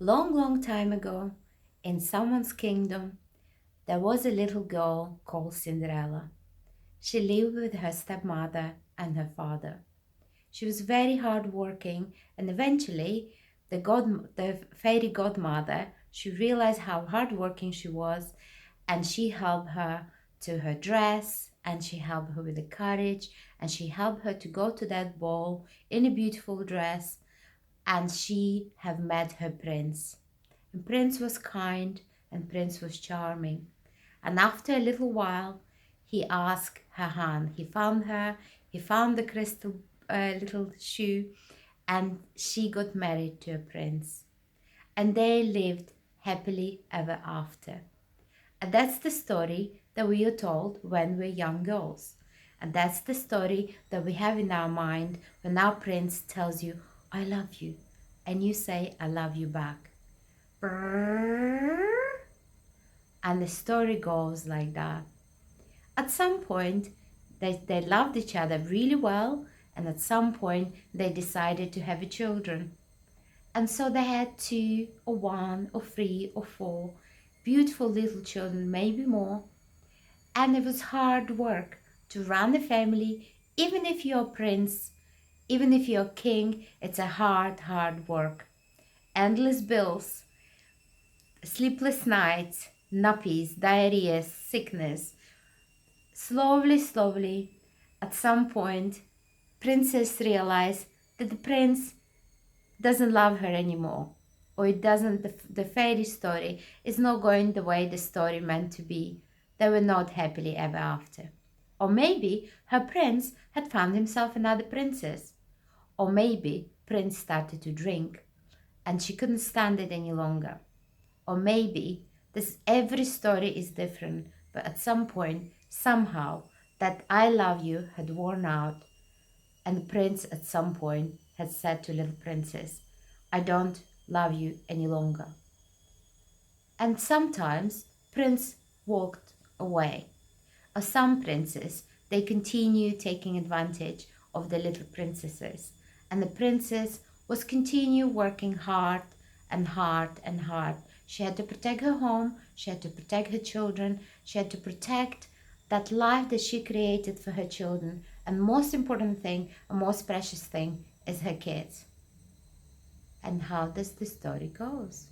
Long, long time ago, in someone's kingdom, there was a little girl called Cinderella. She lived with her stepmother and her father. She was very hardworking, and eventually, the fairy godmother, she realized how hardworking she was, and she helped her to her dress, and she helped her with the courage, and she helped her to go to that ball in a beautiful dress, and she have met her prince. And Prince was kind and Prince was charming. And after a little while, he asked her hand. He found her, he found the crystal little shoe, and she got married to a prince. And they lived happily ever after. And that's the story that we are told when we're young girls. And that's the story that we have in our mind when our prince tells you, I love you. And you say, I love you back. And the story goes like that. At some point, they loved each other really well, and at some point, they decided to have children. And so they had two, or one, or three, or four beautiful little children, maybe more. And it was hard work to run a family, even if you're a prince, even if you're a king, it's a hard, hard work. Endless bills, sleepless nights, nappies, diarrhea, sickness. Slowly, slowly, at some point, Princess realized that the prince doesn't love her anymore. Or it doesn't, the fairy story is not going the way the story meant to be. They were not happily ever after. Or maybe her prince had found himself another princess. Or maybe Prince started to drink and she couldn't stand it any longer. Or maybe every story is different, but at some point, somehow, that I love you had worn out, and the prince at some point had said to little princess, I don't love you any longer. And sometimes Prince walked away. Or some princes, they continue taking advantage of the little princesses. And the princess was continue working hard and hard and hard. She had to protect her home, she had to protect her children, she had to protect that life that she created for her children. And most important thing, a most precious thing, is her kids. And how does the story goes?